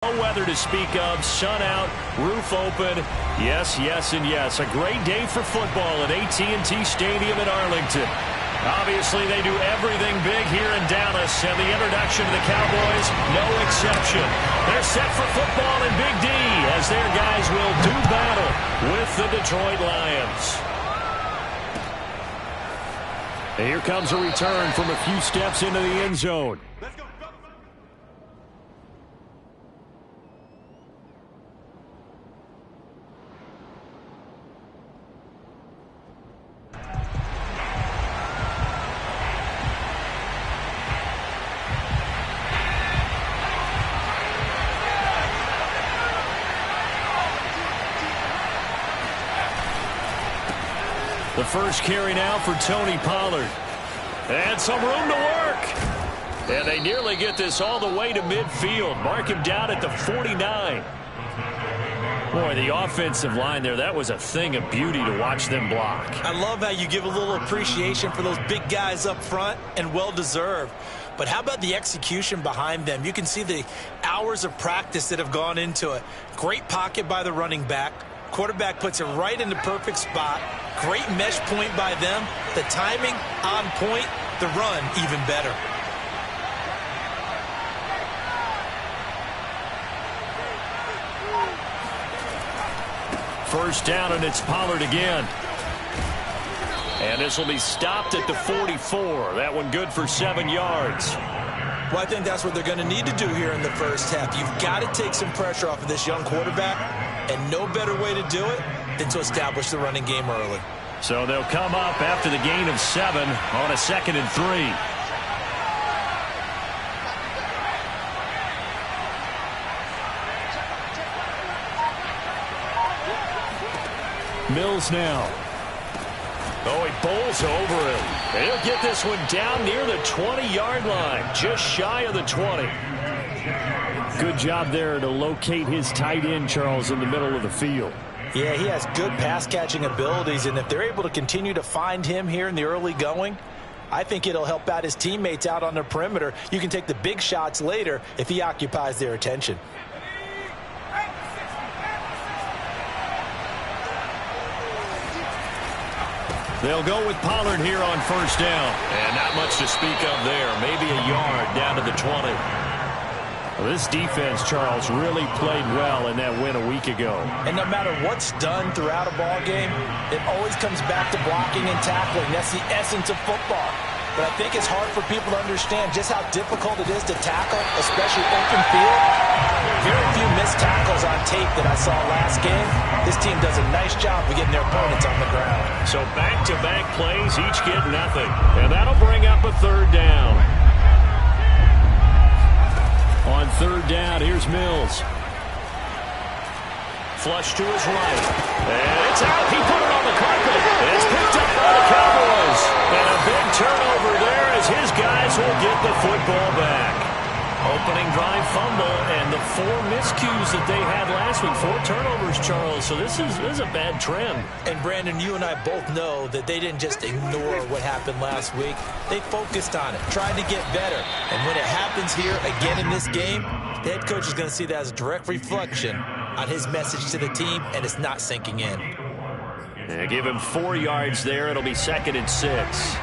No weather to speak of, sun out, roof open. Yes, yes, and yes. A great day for football at AT&T Stadium in Arlington. Obviously, they do everything big here in Dallas, and the introduction to the Cowboys, no exception. They're set for football in Big D as their guys will do battle with the Detroit Lions. And here comes a return from a few steps into the end zone. The first carry now for Tony Pollard. And some room to work. And they nearly get this all the way to midfield. Mark him down at the 49. Boy, the offensive line there, that was a thing of beauty to watch them block. I love how you give a little appreciation for those big guys up front, and well-deserved. But how about the execution behind them? You can see the hours of practice that have gone into it. Great pocket by the running back. Quarterback puts it right in the perfect spot. Great mesh point by them. The timing on point. The run even better. First down, and it's Pollard again. And this will be stopped at the 44. That one good for 7 yards. Well, I think that's what they're going to need to do here in the first half. You've got to take some pressure off of this young quarterback, and no better way to do it than to establish the running game early. So they'll come up after the gain of 7 on a 2nd and 3. Mills now. Oh, he bowls over him. And he'll get this one down near the 20-yard line, just shy of the 20. Good job there to locate his tight end, Charles, in the middle of the field. Yeah, he has good pass-catching abilities, and if they're able to continue to find him here in the early going, I think it'll help out his teammates out on the perimeter. You can take the big shots later if he occupies their attention. They'll go with Pollard here on first down. And not much to speak of there. Maybe a yard down to the 20. Well, this defense, Charles, really played well in that win a week ago. And no matter what's done throughout a ball game, it always comes back to blocking and tackling. That's the essence of football. But I think it's hard for people to understand just how difficult it is to tackle, especially open field. Very few missed tackles on tape that I saw last game. This team does a nice job of getting their opponents on the ground. So back-to-back plays, each get nothing. And that'll bring up a third down. On third down, here's Mills. Flush to his right. And it's out. He put it on the carpet. It's picked up by the Cowboys. And a big turnover there as his guys will get the football back. Opening drive fumble, and the 4 miscues that they had last week. 4 turnovers, Charles. So this is a bad trend. And, Brandon, you and I both know that they didn't just ignore what happened last week. They focused on it, tried to get better. And when it happens here again in this game, the head coach is going to see that as a direct reflection on his message to the team, and it's not sinking in. They give him 4 yards there. It'll be 2nd and 6.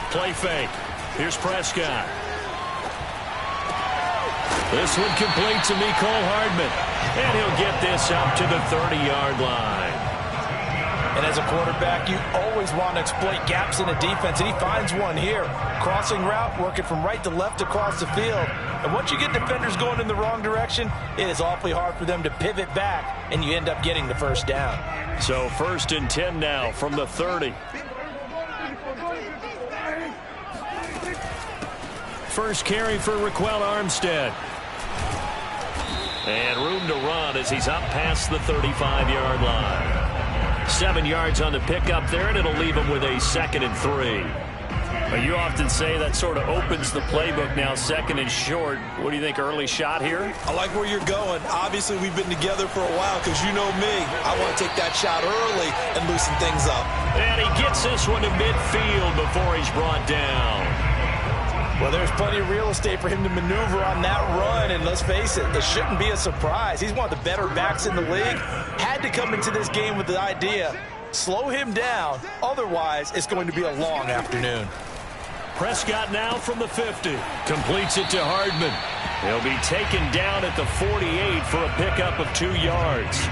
Play fake. Here's Prescott. This one complete to Mecole Hardman. And he'll get this up to the 30-yard line. And as a quarterback, you always want to exploit gaps in a defense, and he finds one here. Crossing route, working from right to left across the field. And once you get defenders going in the wrong direction, it is awfully hard for them to pivot back, and you end up getting the first down. So 1st and 10 now from the 30. First carry for Raquel Armstead. And room to run as he's up past the 35-yard line. 7 yards on the pickup there, and it'll leave him with a 2nd and 3. But you often say that sort of opens the playbook now, 2nd and short. What do you think, early shot here? I like where you're going. Obviously, we've been together for a while because you know me. I want to take that shot early and loosen things up. And he gets this one to midfield before he's brought down. Well, there's plenty of real estate for him to maneuver on that run, and let's face it, it shouldn't be a surprise. He's one of the better backs in the league. Had to come into this game with the idea, slow him down, otherwise it's going to be a long afternoon. Prescott now from the 50. Completes it to Hardman. He'll be taken down at the 48 for a pickup of 2 yards.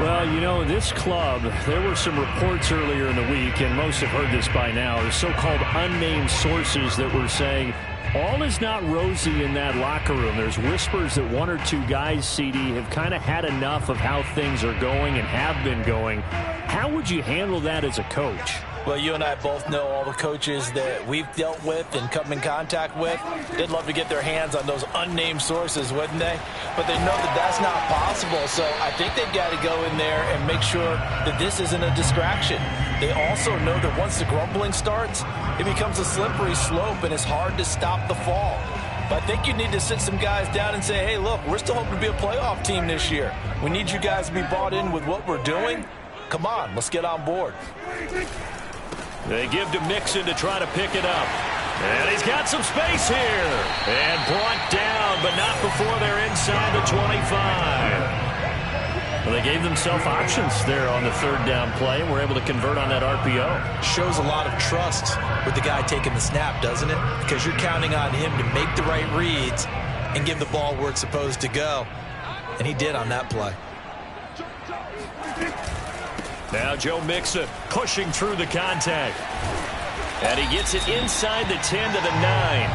Well, you know, this club, there were some reports earlier in the week, and most have heard this by now, the so-called unnamed sources that were saying all is not rosy in that locker room. There's whispers that 1 or 2 guys, CD, have kind of had enough of how things are going and have been going. How would you handle that as a coach? Well, you and I both know all the coaches that we've dealt with and come in contact with. They'd love to get their hands on those unnamed sources, wouldn't they? But they know that that's not possible, so I think they've got to go in there and make sure that this isn't a distraction. They also know that once the grumbling starts, it becomes a slippery slope and it's hard to stop the fall. But I think you need to sit some guys down and say, hey, look, we're still hoping to be a playoff team this year. We need you guys to be bought in with what we're doing. Come on, let's get on board. They give to Mixon to try to pick it up. And he's got some space here. And brought down, but not before they're inside the 25. Well, they gave themselves options there on the 3rd down play, and were able to convert on that RPO. Shows a lot of trust with the guy taking the snap, doesn't it? Because you're counting on him to make the right reads and give the ball where it's supposed to go. And he did on that play. Now Joe Mixon pushing through the contact. And he gets it inside the 10 to the 9.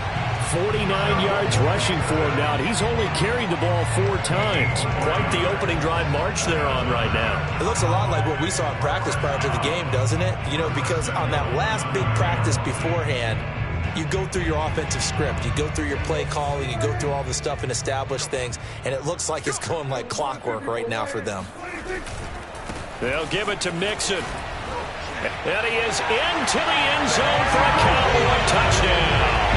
49 yards rushing for him now. He's only carried the ball 4 times. Quite the opening drive march they're on right now. It looks a lot like what we saw in practice prior to the game, doesn't it? You know, because on that last big practice beforehand, you go through your offensive script. You go through your play calling. You go through all the stuff and establish things. And it looks like it's going like clockwork right now for them. They'll give it to Mixon. And he is into the end zone for a Cowboy touchdown.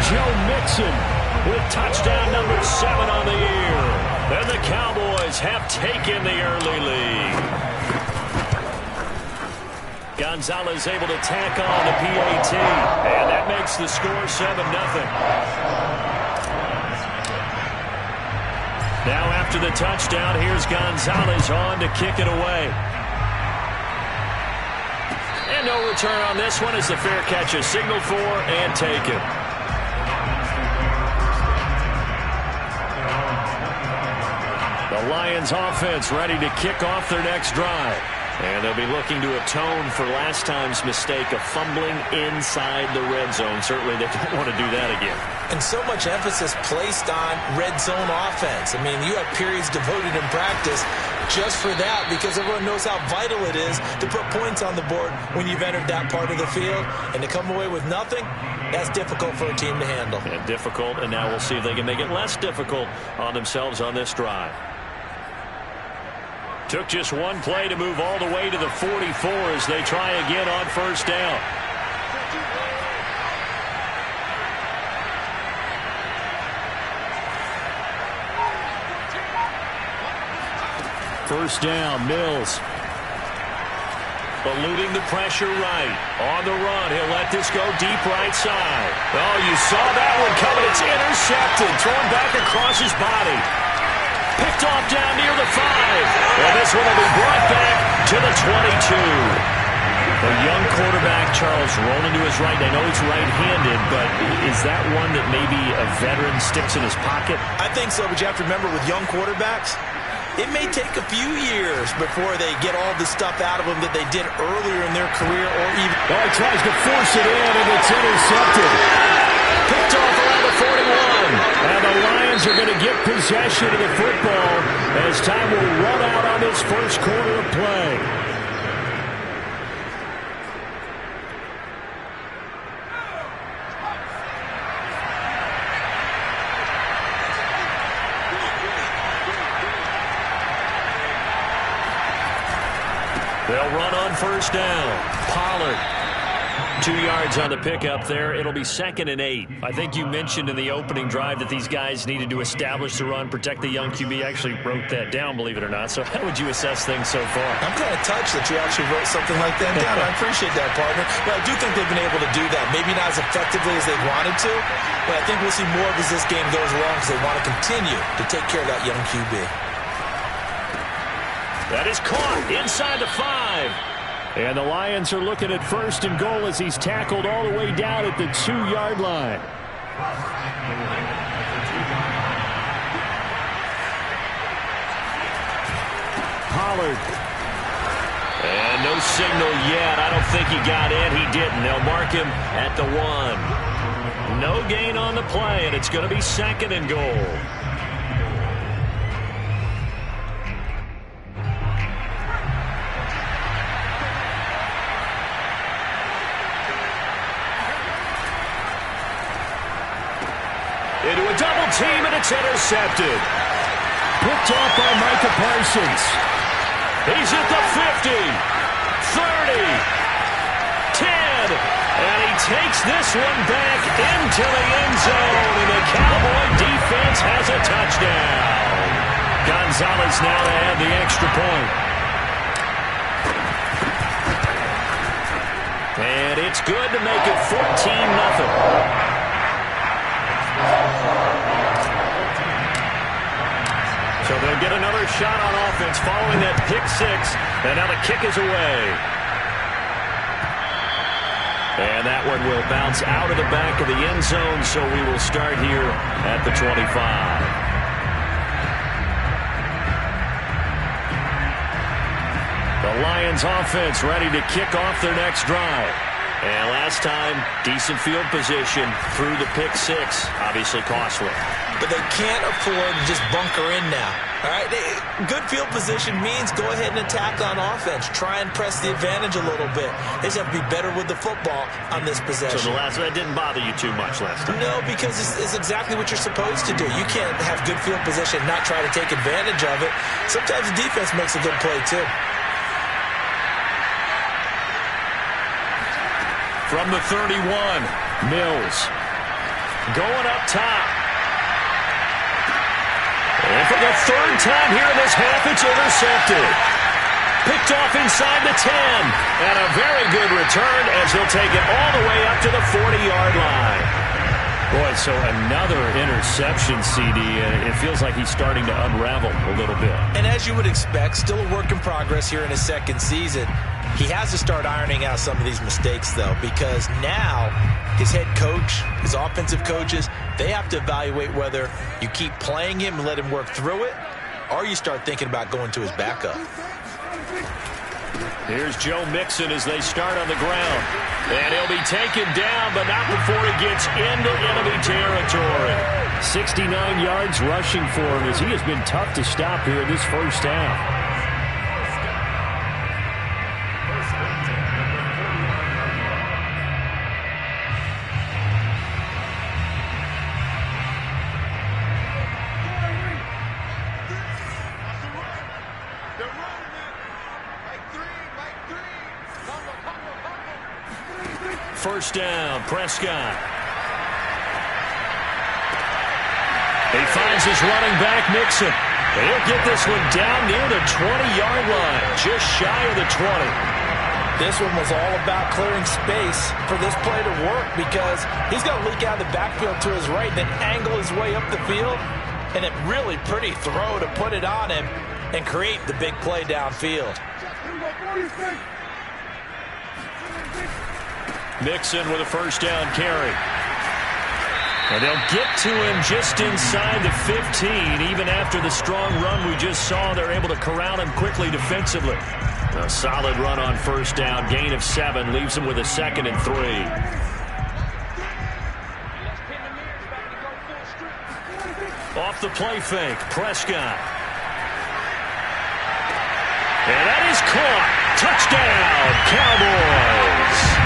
Joe Mixon with touchdown number 7 on the year. And the Cowboys have taken the early lead. Gonzalez able to tack on the PAT. And that makes the score 7-0. Now after the touchdown, here's Gonzalez on to kick it away. And no return on this one as the fair catch is signaled for and taken. The Lions offense ready to kick off their next drive. And they'll be looking to atone for last time's mistake of fumbling inside the red zone. Certainly they don't want to do that again. And so much emphasis placed on red zone offense. I mean, you have periods devoted in practice just for that because everyone knows how vital it is to put points on the board when you've entered that part of the field. And to come away with nothing, that's difficult for a team to handle. And difficult, and now we'll see if they can make it less difficult on themselves on this drive. Took just one play to move all the way to the 44 as they try again on 1st down. First down, Mills. Eluding the pressure right. On the run, he'll let this go deep right side. Oh, you saw that one coming. It's intercepted. Thrown back across his body. Picked off down near the 5. And this one will be brought back to the 22. The young quarterback, Charles, rolling to his right. I know he's right-handed, but is that one that maybe a veteran sticks in his pocket? I think so, but you have to remember with young quarterbacks, it may take a few years before they get all the stuff out of them that they did earlier in their career or even... Oh, he tries to force it in, and it's intercepted. Picked off around the 41. And the Lions are going to get possession of the football as time will run out on this first quarter of play. They'll run on 1st down. Pollard 2 yards on the pickup there. It'll be 2nd and 8. I think you mentioned in the opening drive that these guys needed to establish the run, protect the young QB. I actually wrote that down, believe it or not. So how would you assess things so far? I'm kind of touched that you actually wrote something like that down. I appreciate that, partner. But I do think they've been able to do that. Maybe not as effectively as they wanted to, but I think we'll see more of as this game goes along because they want to continue to take care of that young QB. That is caught inside the 5. And the Lions are looking at 1st and goal as he's tackled all the way down at the 2-yard line. Pollard. And no signal yet. I don't think he got in. He didn't. They'll mark him at the 1. No gain on the play, and it's going to be 2nd and goal. Into a double team, and it's intercepted. Picked off by Micah Parsons. He's at the 50, 30, 10, and he takes this one back into the end zone, and the Cowboy defense has a touchdown. Gonzalez now to add the extra point. And it's good to make it 14-0. So they'll get another shot on offense following that pick 6. And now the kick is away. And that one will bounce out of the back of the end zone, so we will start here at the 25. The Lions offense ready to kick off their next drive. And last time, decent field position through the pick 6. Obviously costly. But they can't afford to just bunker in now. All right, good field position means go ahead and attack on offense. Try and press the advantage a little bit. They just have to be better with the football on this possession. So that didn't bother you too much last time? No, because it's exactly what you're supposed to do. You can't have good field position and not try to take advantage of it. Sometimes the defense makes a good play, too. From the 31, Mills going up top. And for the 3rd time here in this half, it's intercepted. Picked off inside the 10. And a very good return as he'll take it all the way up to the 40-yard line. Boy, so another interception, CD. It feels like he's starting to unravel a little bit. And as you would expect, still a work in progress here in his 2nd season. He has to start ironing out some of these mistakes, though, because now his head coach, his offensive coaches, they have to evaluate whether you keep playing him and let him work through it, or you start thinking about going to his backup. Here's Joe Mixon as they start on the ground. And he'll be taken down, but not before he gets into enemy territory. 69 yards rushing for him as he has been tough to stop here in this first half. First down, Prescott. He finds his running back, Mixon. He'll get this one down near the 20-yard line, just shy of the 20. This one was all about clearing space for this play to work because he's going to leak out of the backfield to his right, then angle his way up the field, and a really pretty throw to put it on him and create the big play downfield. Mixon with a first down carry. And they'll get to him just inside the 15. Even after the strong run we just saw, they're able to corral him quickly defensively. A solid run on first down. Gain of 7 leaves him with a 2nd and 3. Off the play fake, Prescott. And that is caught. Touchdown, Cowboys.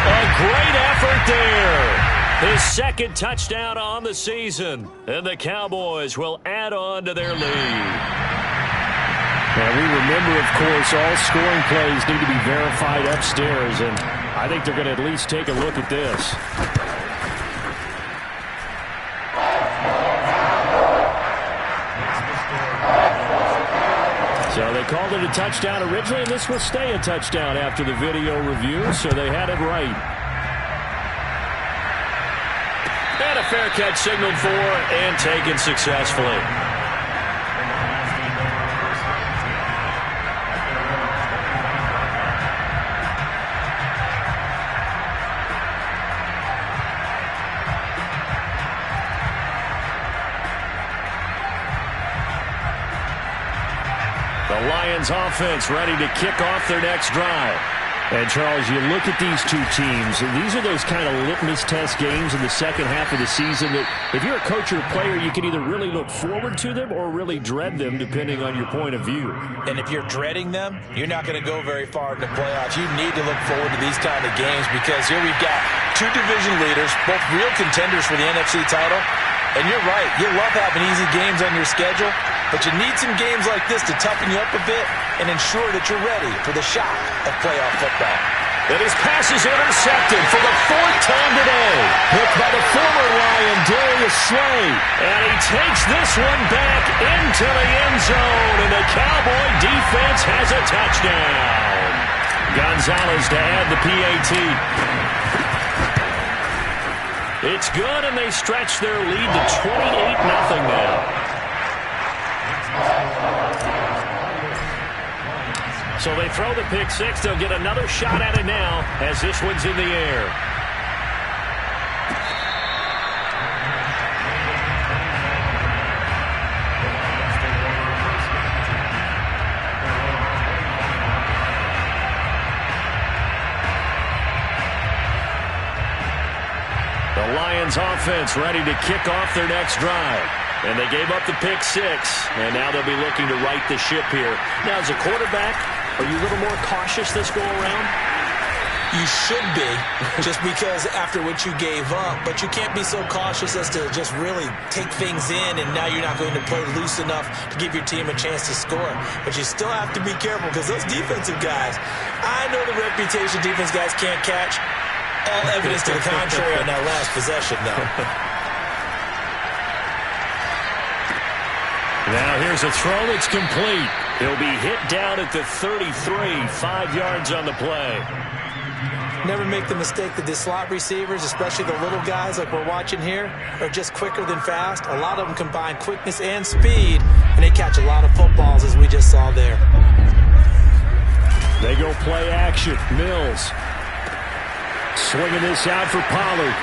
A great effort there. His 2nd touchdown on the season. And the Cowboys will add on to their lead. Now we remember, of course, all scoring plays need to be verified upstairs. And I think they're going to at least take a look at this. So they called it a touchdown originally, and this will stay a touchdown after the video review, so they had it right. And a fair catch signaled for and taken successfully. The Lions offense ready to kick off their next drive. And, Charles, you look at these two teams, and these are those kind of litmus test games in the second half of the season that if you're a coach or a player, you can either really look forward to them or really dread them, depending on your point of view. And if you're dreading them, you're not going to go very far in the playoffs. You need to look forward to these kind of games because here we've got two division leaders, both real contenders for the NFC title. And you're right, you love having easy games on your schedule, but you need some games like this to toughen you up a bit and ensure that you're ready for the shock of playoff football. And his pass is intercepted for the fourth time today. Picked by the former Lion, Darius Slay. And he takes this one back into the end zone, and the Cowboy defense has a touchdown. Gonzalez to add the PAT. It's good, and they stretch their lead to 28-0 now. So they throw the pick six. They'll get another shot at it now as this one's in the air. The Lions offense ready to kick off their next drive. And they gave up the pick six, and now they'll be looking to right the ship here. Now, as a quarterback, are you a little more cautious this go-around? You should be, just because after what you gave up, but you can't be so cautious as to just really take things in, and now you're not going to play loose enough to give your team a chance to score. But you still have to be careful because those defensive guys, I know the reputation defense guys can't catch. All evidence to the contrary on that last possession, though. Now here's a throw that's complete. He'll be hit down at the 33, 5 yards on the play. Never make the mistake that the slot receivers, especially the little guys like we're watching here, are just quicker than fast. A lot of them combine quickness and speed, and they catch a lot of footballs, as we just saw there. They go play action. Mills swinging this out for Pollard.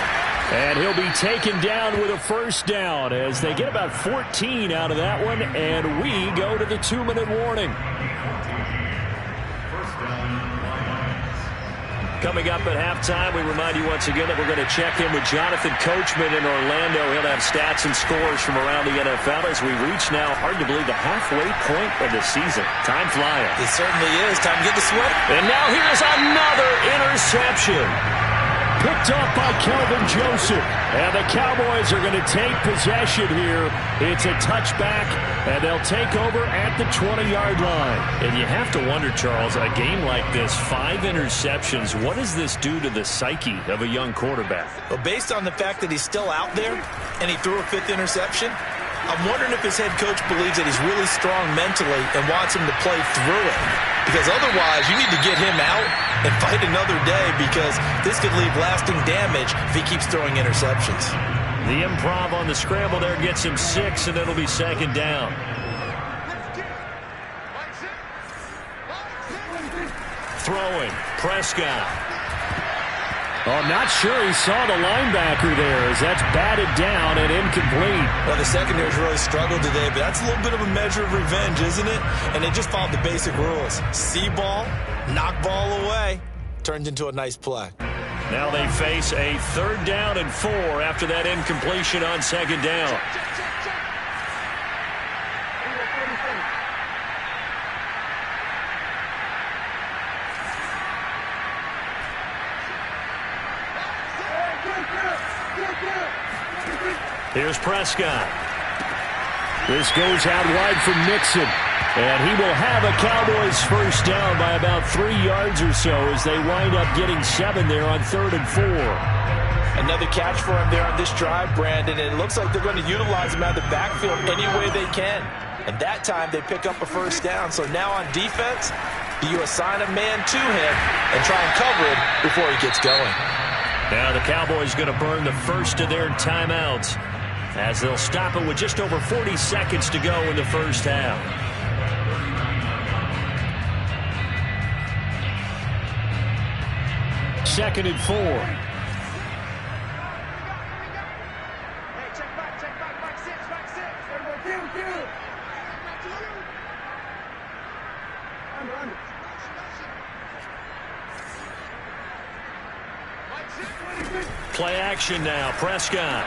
And he'll be taken down with a first down as they get about 14 out of that one, and we go to the 2-minute warning. Coming up at halftime, we remind you once again that we're going to check in with Jonathan Coachman in Orlando. He'll have stats and scores from around the NFL as we reach now, hard to believe, the halfway point of the season. Time flying. It certainly is. Time to get the sweat. And now here's another interception. Picked up by Kelvin Joseph. And the Cowboys are going to take possession here. It's a touchback, and they'll take over at the 20-yard line. And you have to wonder, Charles, a game like this, 5 interceptions, what does this do to the psyche of a young quarterback? Well, based on the fact that he's still out there and he threw a 5th interception, I'm wondering if his head coach believes that he's really strong mentally and wants him to play through it. Because otherwise, you need to get him out and fight another day because this could leave lasting damage if he keeps throwing interceptions. The improv on the scramble there gets him 6, and it'll be 2nd down. Throwing, Prescott. Oh, not sure he saw the linebacker there as that's batted down and incomplete. Well, the secondary's really struggled today, but that's a little bit of a measure of revenge, isn't it? And they just followed the basic rules. See ball, knock ball away. Turned into a nice play. Now they face a 3rd down and 4 after that incompletion on 2nd down. Here's Prescott. This goes out wide for Mixon. And he will have a Cowboys first down by about 3 yards or so as they wind up getting 7 there on 3rd and 4. Another catch for him there on this drive, Brandon. And it looks like they're going to utilize him out of the backfield any way they can. And that time they pick up a first down. So now on defense, do you assign a man to him and try and cover him before he gets going? Now the Cowboys going to burn the first of their timeouts as they'll stop it with just over 40 seconds to go in the first half. Second and 4. Play action now. Prescott.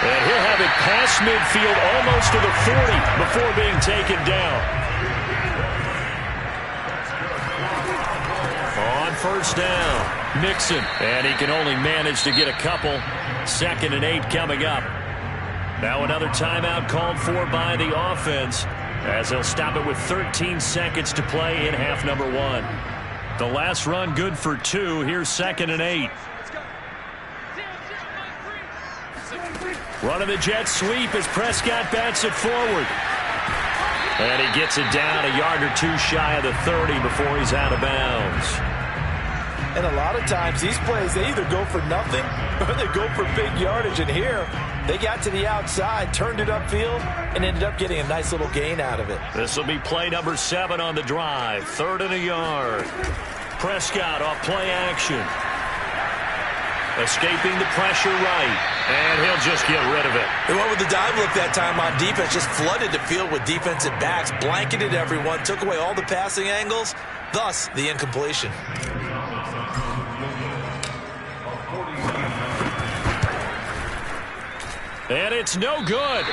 And he'll have it past midfield almost to the 40 before being taken down. On first down, Mixon. And he can only manage to get a couple. 2nd and 8 coming up. Now another timeout called for by the offense as they'll stop it with 13 seconds to play in half number 1. The last run good for 2. Here's 2nd and 8. Running the jet sweep as Prescott bats it forward. And he gets it down a yard or 2 shy of the 30 before he's out of bounds. And a lot of times these plays, they either go for nothing or they go for big yardage. And here, they got to the outside, turned it upfield, and ended up getting a nice little gain out of it. This will be play number 7 on the drive. 3rd and a yard. Prescott off play action. Escaping the pressure right. And he'll just get rid of it. They went with the dive look that time on defense. Just flooded the field with defensive backs. Blanketed everyone. Took away all the passing angles. Thus, the incompletion. And it's no good.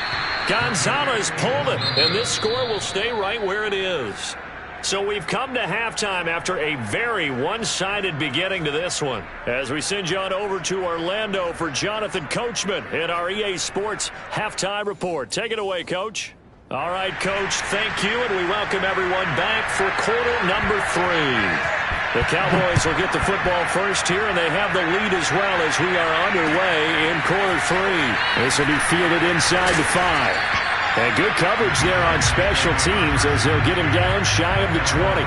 Gonzalez pulled it. And this score will stay right where it is. So we've come to halftime after a very one-sided beginning to this one. As we send you on over to Orlando for Jonathan Coachman in our EA Sports Halftime Report. Take it away, Coach. All right, Coach, thank you, and we welcome everyone back for quarter number 3. The Cowboys will get the football first here, and they have the lead as well as we are underway in quarter 3. This will be fielded inside the 5. And good coverage there on special teams as they'll get him down shy of the 20.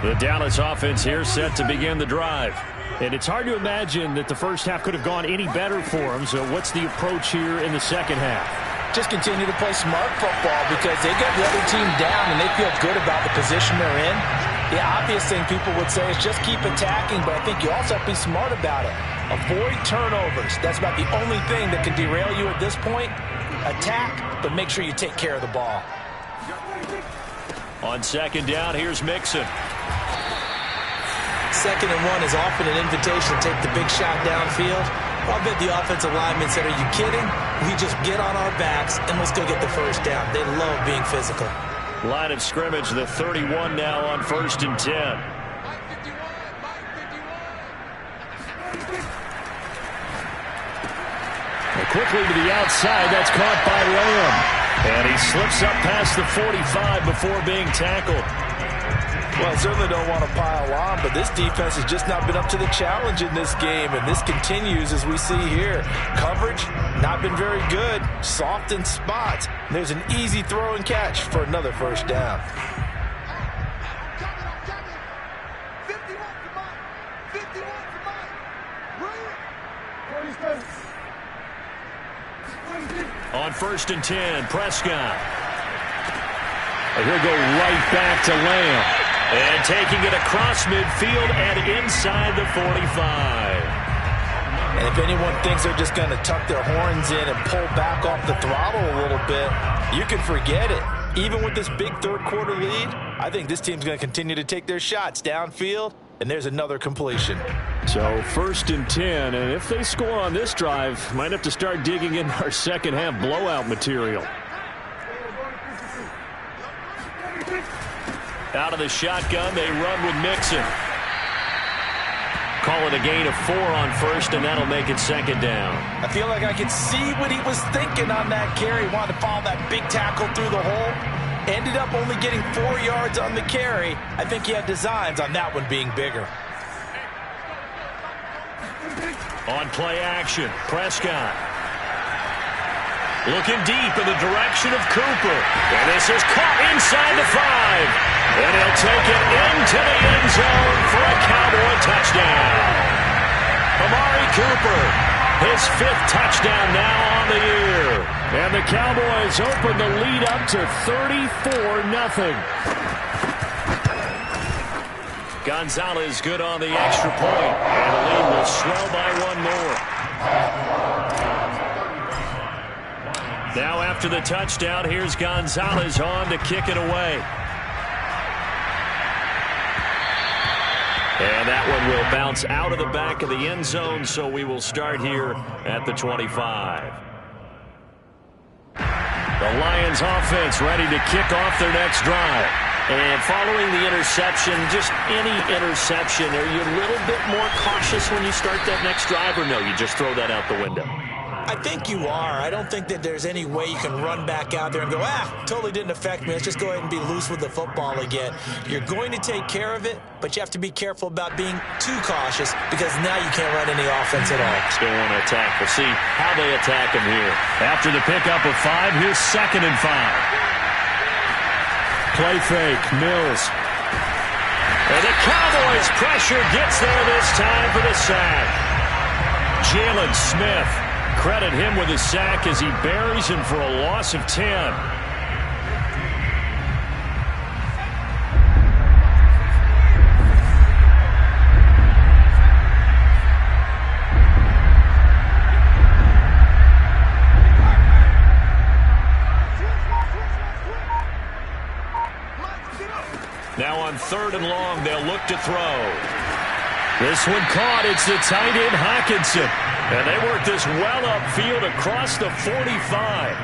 The Dallas offense here set to begin the drive. And it's hard to imagine that the first half could have gone any better for them. So what's the approach here in the second half? Just continue to play smart football because they got the other team down and they feel good about the position they're in. The obvious thing people would say is just keep attacking, but I think you also have to be smart about it. Avoid turnovers. That's about the only thing that can derail you at this point. Attack, but make sure you take care of the ball. On second down, here's Mixon. 2nd and 1 is often an invitation to take the big shot downfield. I bet the offensive linemen said, are you kidding? We just get on our backs and let's go get the first down. They love being physical. Line of scrimmage, the 31 now on 1st and 10. Quickly to the outside. That's caught by Lamb. And he slips up past the 45 before being tackled. Well, I certainly don't want to pile on, but this defense has just not been up to the challenge in this game, and this continues as we see here. Coverage, not been very good. Soft in spots. There's an easy throw and catch for another first down. On 1st and 10, Prescott. And he'll go right back to Lamb. And taking it across midfield and inside the 45. And if anyone thinks they're just going to tuck their horns in and pull back off the throttle a little bit, you can forget it. Even with this big third-quarter lead, I think this team's going to continue to take their shots downfield, and there's another completion. So 1st and 10, and if they score on this drive, might have to start digging in our second-half blowout material. Out of the shotgun, they run with Mixon. Call it a gain of 4 on first, and that'll make it second down. I feel like I could see what he was thinking on that carry. He wanted to follow that big tackle through the hole. Ended up only getting 4 yards on the carry. I think he had designs on that one being bigger. On play action, Prescott. Looking deep in the direction of Cooper. And this is caught inside the 5. And he'll take it into the end zone for a Cowboy touchdown. Amari Cooper, his 5th touchdown now on the year. And the Cowboys open the lead up to 34-0. Gonzalez good on the extra point. And the lead will swell by 1 more. Now after the touchdown, here's Gonzalez on to kick it away. And that one will bounce out of the back of the end zone, so we will start here at the 25. The Lions offense ready to kick off their next drive. And following the interception, just any interception, are you a little bit more cautious when you start that next drive, or no, you just throw that out the window? I think you are. I don't think that there's any way you can run back out there and go, totally didn't affect me. Let's just go ahead and be loose with the football again. You're going to take care of it, but you have to be careful about being too cautious because now you can't run any offense at all. Still want to attack. We'll see how they attack him here. After the pickup of 5, here's 2nd and 5. Play fake, Mills. And the Cowboys pressure gets there this time for the sack. Jalen Smith. Credit him with his sack as he buries him for a loss of 10. Now on 3rd and long, they'll look to throw. This one caught. It's the tight end, Hockenson. And they work this well upfield across the 45.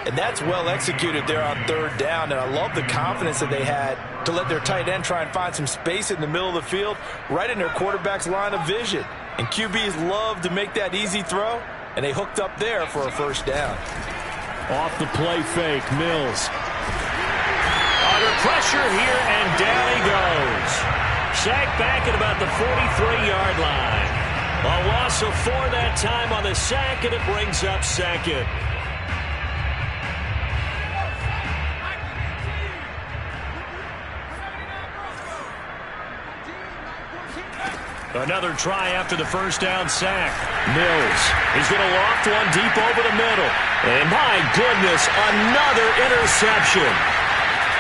And that's well executed there on 3rd down. And I love the confidence that they had to let their tight end try and find some space in the middle of the field, right in their quarterback's line of vision. And QBs love to make that easy throw, and they hooked up there for a 1st down. Off the play fake, Mills. Under pressure here, and down he goes. Sacked back at about the 43-yard line. A loss of 4 that time on the sack, and it brings up 2nd. Another try after the 1st down sack. Mills. He's going to loft one deep over the middle. And my goodness, another interception.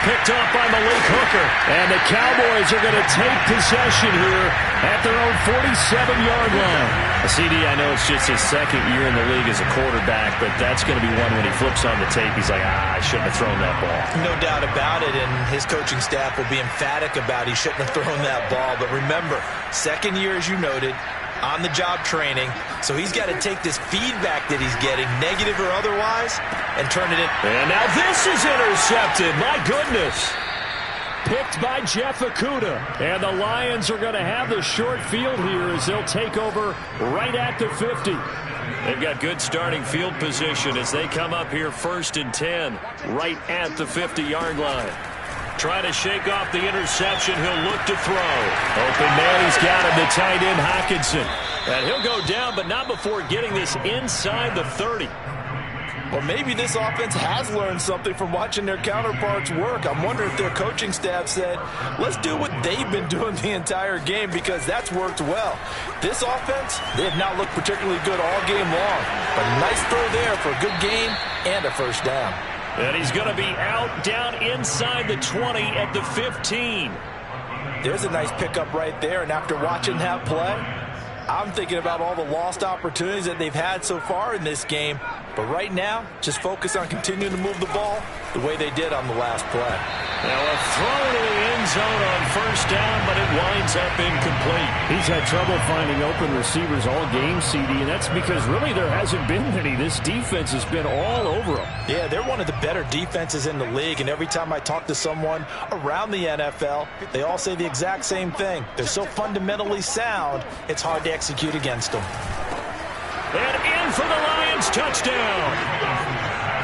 Picked off by Malik Hooker. And the Cowboys are going to take possession here at their own 47-yard line. CD, I know it's just his 2nd year in the league as a quarterback, but that's going to be one when he flips on the tape, he's like, I shouldn't have thrown that ball. No doubt about it, and his coaching staff will be emphatic about he shouldn't have thrown that ball. But remember, 2nd year, as you noted, on-the-job training, so he's got to take this feedback that he's getting, negative or otherwise, and turn it in. And now this is intercepted. My goodness. Picked by Jeff Okudah. And the Lions are going to have the short field here as they'll take over right at the 50. They've got good starting field position as they come up here 1st and 10 right at the 50-yard line. Trying to shake off the interception. He'll look to throw. Open man, he's got him, the tight end, Hockenson. And he'll go down, but not before getting this inside the 30. Or maybe this offense has learned something from watching their counterparts work. I'm wondering if their coaching staff said, let's do what they've been doing the entire game because that's worked well. This offense, they have not looked particularly good all game long. But a nice throw there for a good gain and a 1st down. And he's going to be out down inside the 20 at the 15. There's a nice pickup right there, and after watching that play, I'm thinking about all the lost opportunities that they've had so far in this game. But right now, just focus on continuing to move the ball the way they did on the last play. Now a throw to the end zone on first down, but it winds up incomplete. He's had trouble finding open receivers all game, CD, and that's because really there hasn't been many. This defense has been all over them. Yeah, they're one of the better defenses in the league, and every time I talk to someone around the NFL, they all say the exact same thing. They're so fundamentally sound, it's hard to execute against them. And in for the Lions touchdown.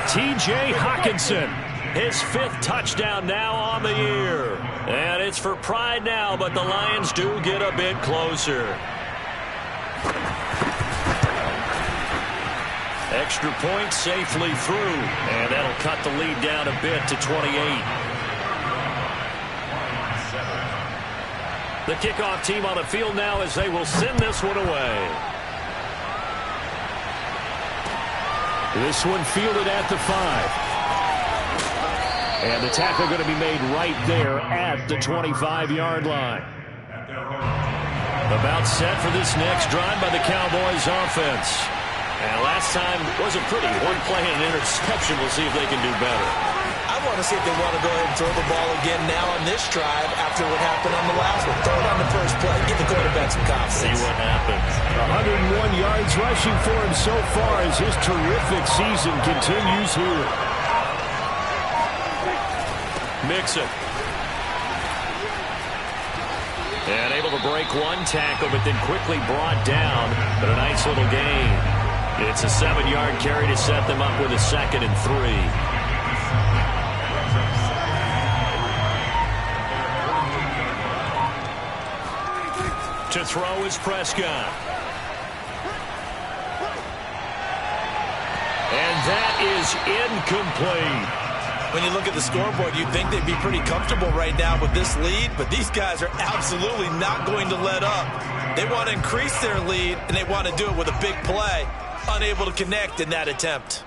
T.J. Hockenson, his 5th touchdown now on the year. And it's for pride now, but the Lions do get a bit closer. Extra point safely through, and that'll cut the lead down a bit to 28. The kickoff team on the field now as they will send this one away. This one fielded at the 5. And the tackle going to be made right there at the 25-yard line. About set for this next drive by the Cowboys offense. And last time was a pretty one play and an interception. We'll see if they can do better. I want to see if they want to go ahead and throw the ball again now on this drive after what happened on the last one. Throw it on the first play. Give the quarterback some confidence. See what happens. 101 yards rushing for him so far as his terrific season continues here. Mixon. And able to break one tackle, but then quickly brought down. But a nice little gain. It's a 7-yard carry to set them up with a 2nd and 3. To throw is Prescott. And that is incomplete. When you look at the scoreboard, you'd think they'd be pretty comfortable right now with this lead, but these guys are absolutely not going to let up. They want to increase their lead, and they want to do it with a big play. Unable to connect in that attempt.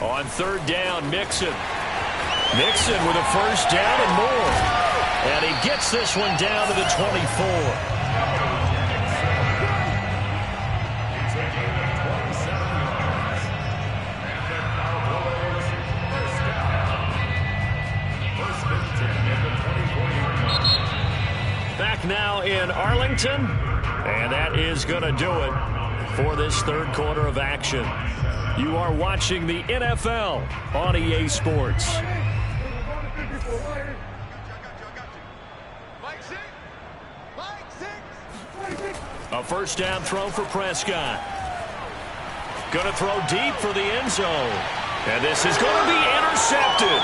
On 3rd down, Mixon. Mixon with a first down and more. And he gets this one down to the 24. Back now in Arlington, and that is going to do it for this 3rd quarter of action. You are watching the NFL on EA Sports. A first down throw for Prescott. Going to throw deep for the end zone. And this is going to be intercepted.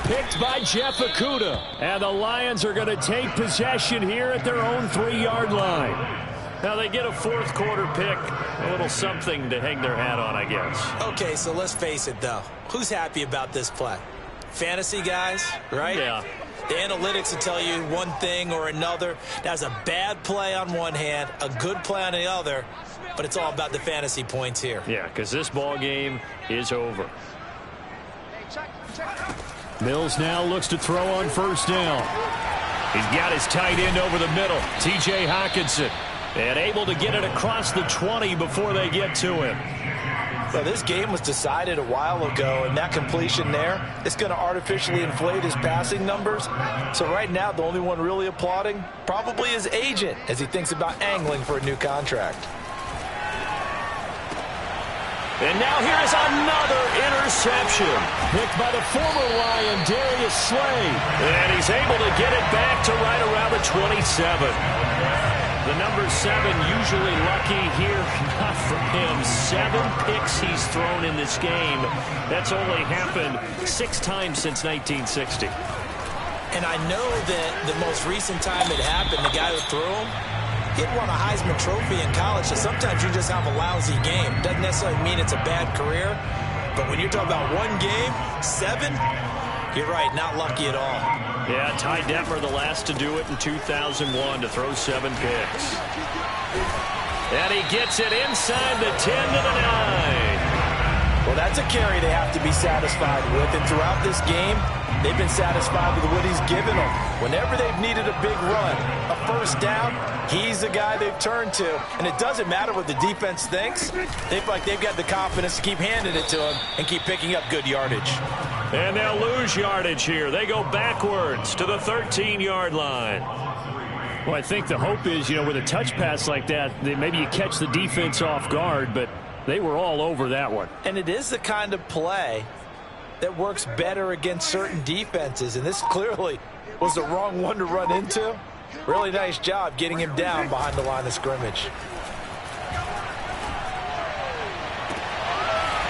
Picked by Jeff Okudah. And the Lions are going to take possession here at their own 3-yard line. Now they get a 4th quarter pick. A little something to hang their hat on, I guess. Okay, so let's face it, though. Who's happy about this play? Fantasy guys, right? Yeah. The analytics will tell you one thing or another. That's a bad play on one hand, a good play on the other, but it's all about the fantasy points here. Yeah, because this ball game is over. Mills now looks to throw on first down. He's got his tight end over the middle, T.J. Hockenson, and able to get it across the 20 before they get to him. Well, this game was decided a while ago, and that completion there, it's going to artificially inflate his passing numbers. So right now, the only one really applauding probably his agent as he thinks about angling for a new contract. And now here is another interception. Picked by the former Lion, Darius Slay. And he's able to get it back to right around the 27. The number 7 usually lucky here. Not for him. 7 picks he's thrown in this game. That's only happened 6 times since 1960. And I know that the most recent time it happened, the guy who threw him, he won a Heisman Trophy in college, so sometimes you just have a lousy game. Doesn't necessarily mean it's a bad career, but when you're talking about one game, 7, you're right, not lucky at all. Yeah, Ty Detmer, the last to do it in 2001, to throw 7 picks. And he gets it inside the 10 to the 9. Well, that's a carry they have to be satisfied with. And throughout this game, they've been satisfied with what he's given them. Whenever they've needed a big run, a first down, he's the guy they've turned to. And it doesn't matter what the defense thinks. They feel like they've got the confidence to keep handing it to him and keep picking up good yardage. And they'll lose yardage here. They go backwards to the 13-yard line. Well, I think the hope is, with a touch pass like that, maybe you catch the defense off guard, but they were all over that one. And it is the kind of play that works better against certain defenses, and this clearly was the wrong one to run into. Really nice job getting him down behind the line of scrimmage.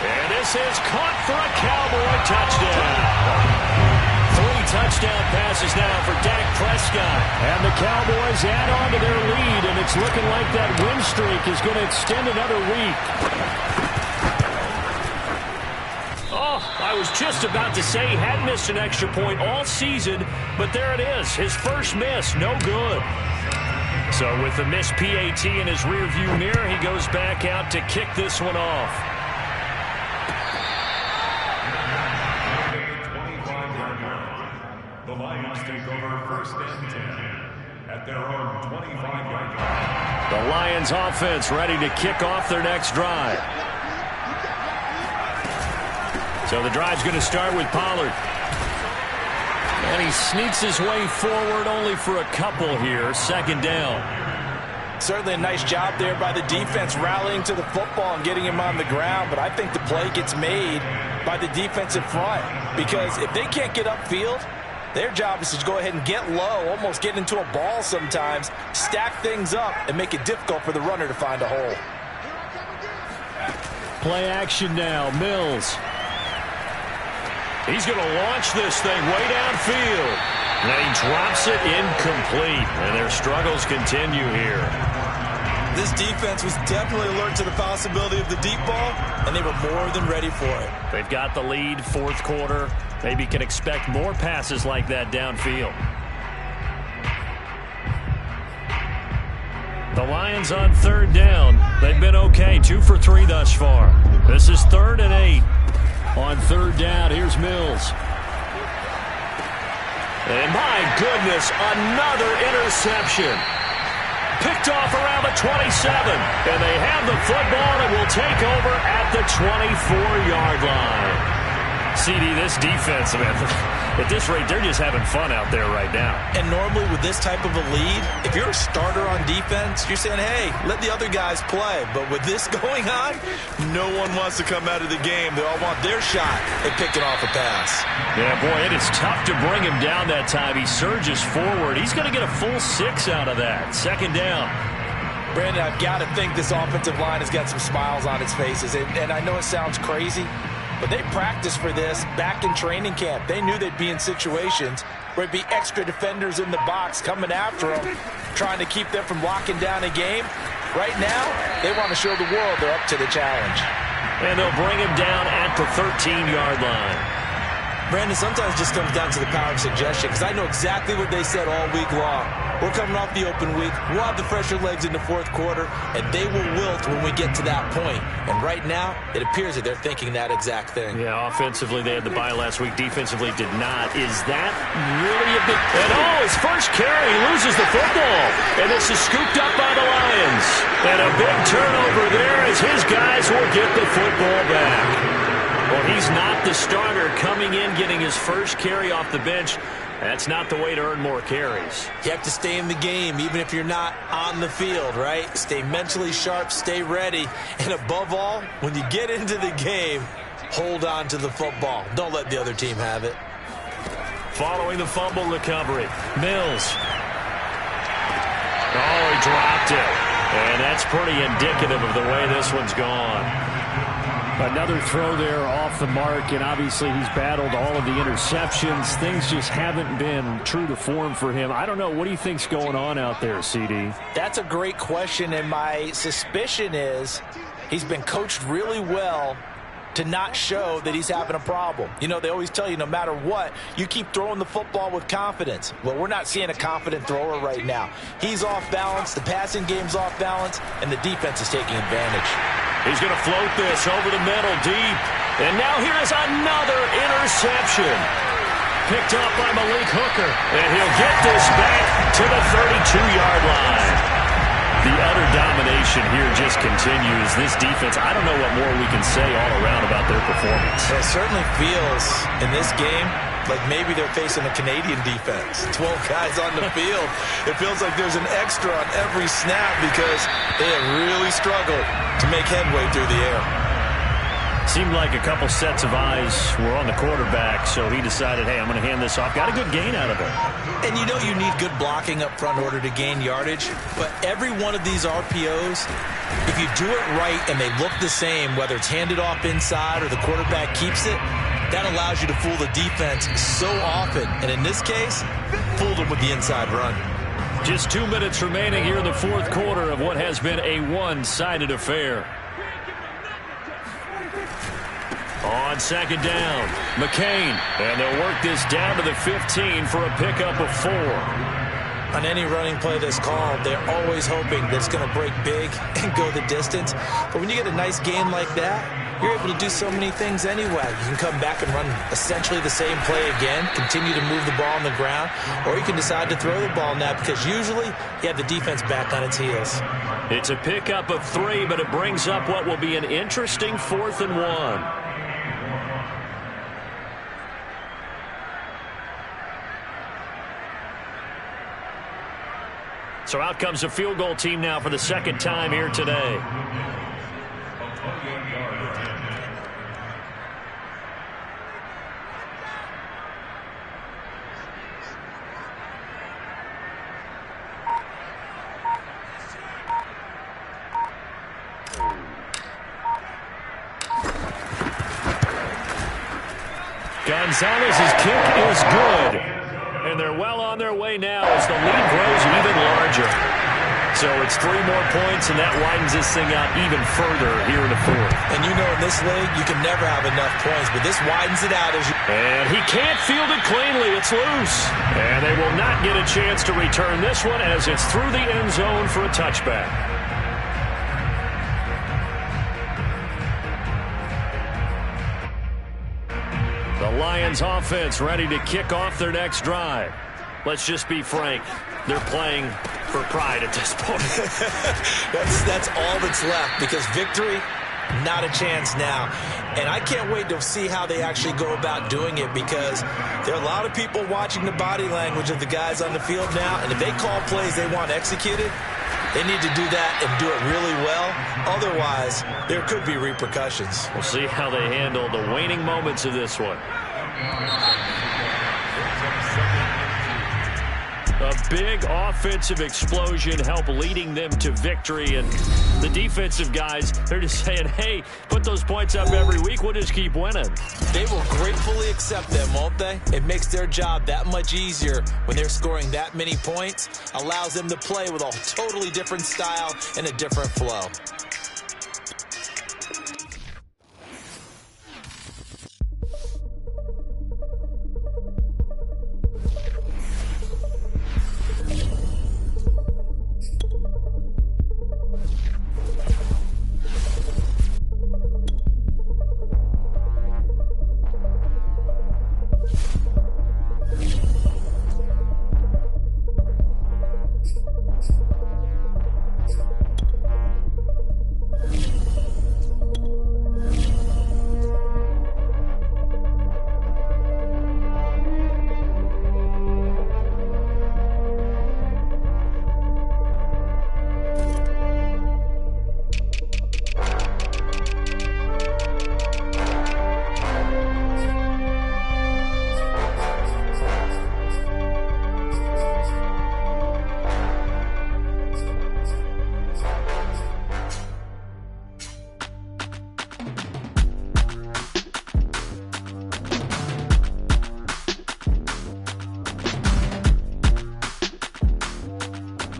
And this is caught for a Cowboy touchdown. 3 touchdown passes now for Dak Prescott. And the Cowboys add on to their lead, and it's looking like that win streak is going to extend another week. Oh, I was just about to say he had missed an extra point all season, but there it is. His first miss, no good. So with the missed PAT in his rearview mirror, he goes back out to kick this one off. The Lions take over first and 10 at their own 25-yard line. The Lions offense ready to kick off their next drive. So the drive's going to start with Pollard. And he sneaks his way forward only for a couple here. Second down. Certainly a nice job there by the defense rallying to the football and getting him on the ground, but I think the play gets made by the defensive front, because if they can't get upfield, their job is to go ahead and get low, almost get into a ball sometimes, stack things up, and make it difficult for the runner to find a hole. Play action now, Mills. He's going to launch this thing way downfield. And he drops it incomplete. And their struggles continue here. This defense was definitely alert to the possibility of the deep ball, and they were more than ready for it. They've got the lead, fourth quarter. Maybe can expect more passes like that downfield. The Lions on third down. They've been okay, 2 for 3 thus far. This is 3rd and 8. On third down, here's Mills. And my goodness, another interception. Picked off around the 27. And they have the football and will take over at the 24-yard line. CD, this defense, man, at this rate, they're just having fun out there right now. And normally with this type of a lead, if you're a starter on defense, you're saying, hey, let the other guys play. But with this going on, no one wants to come out of the game. They all want their shot at picking off a pass. Yeah, boy, it is tough to bring him down that time. He surges forward. He's going to get a full 6 out of that. Second down. Brandon, I've got to think this offensive line has got some smiles on its faces. And I know it sounds crazy, but they practiced for this back in training camp. They knew they'd be in situations where it'd be extra defenders in the box coming after them, trying to keep them from locking down a game. Right now, they want to show the world they're up to the challenge. And they'll bring him down at the 13-yard line. Brandon, sometimes it just comes down to the power of suggestion, because I know exactly what they said all week long. We're coming off the open week. We'll have the fresher legs in the fourth quarter, and they will wilt when we get to that point. And right now, it appears that they're thinking that exact thing. Yeah, offensively, they had the bye last week. Defensively, did not. Is that really a big... And his first carry, he loses the football. And this is scooped up by the Lions. And a big turnover there as his guys will get the football back. Well, he's not the starter coming in, getting his first carry off the bench. That's not the way to earn more carries. You have to stay in the game, even if you're not on the field, right? Stay mentally sharp, stay ready. And above all, when you get into the game, hold on to the football. Don't let the other team have it. Following the fumble recovery, Mills. Oh, he dropped it. And that's pretty indicative of the way this one's gone. Another throw there off the mark, and obviously he's battled all of the interceptions. Things just haven't been true to form for him. I don't know. What do you think's going on out there, CD? That's a great question, and my suspicion is he's been coached really well to not show that he's having a problem. You know, they always tell you no matter what, you keep throwing the football with confidence. Well, we're not seeing a confident thrower right now. He's off balance, the passing game's off balance, and the defense is taking advantage. He's going to float this over the middle deep. And now here is another interception. Picked up by Malik Hooker. And he'll get this back to the 32-yard line. The utter domination here just continues. This defense, I don't know what more we can say all around about their performance. It certainly feels in this game like maybe they're facing a Canadian defense. 12 guys on the field. It feels like there's an extra on every snap because they have really struggled to make headway through the air. Seemed like a couple sets of eyes were on the quarterback, so he decided, hey, I'm going to hand this off. Got a good gain out of it. And you know you need good blocking up front in order to gain yardage, but every one of these RPOs, if you do it right and they look the same, whether it's handed off inside or the quarterback keeps it, that allows you to fool the defense so often. And in this case, fooled them with the inside run. Just 2 minutes remaining here in the fourth quarter of what has been a one-sided affair. On second down, McCain, and they'll work this down to the 15 for a pickup of 4. On any running play that's called, they're always hoping that it's going to break big and go the distance. But when you get a nice gain like that, you're able to do so many things anyway. You can come back and run essentially the same play again, continue to move the ball on the ground, or you can decide to throw the ball now because usually you have the defense back on its heels. It's a pickup of 3, but it brings up what will be an interesting 4th and 1. So out comes the field goal team now for the second time here today. Gonzalez's kick is good. And they're well on their way now as the lead grows even larger. So it's 3 more points, and that widens this thing out even further here in the fourth. And you know in this league, you can never have enough points, but this widens it out as you... And he can't field it cleanly. It's loose. And they will not get a chance to return this one as it's through the end zone for a touchback. The Lions offense ready to kick off their next drive. Let's just be frank. They're playing for pride at this point. that's all that's left because victory, not a chance now. And I can't wait to see how they actually go about doing it because there are a lot of people watching the body language of the guys on the field now. And if they call plays they want executed, they need to do that and do it really well. Otherwise, there could be repercussions. We'll see how they handle the waning moments of this one. A big offensive explosion helped leading them to victory. And the defensive guys, they're just saying, hey, put those points up every week. We'll just keep winning. They will gratefully accept them, won't they? It makes their job that much easier when they're scoring that many points. Allows them to play with a totally different style and a different flow.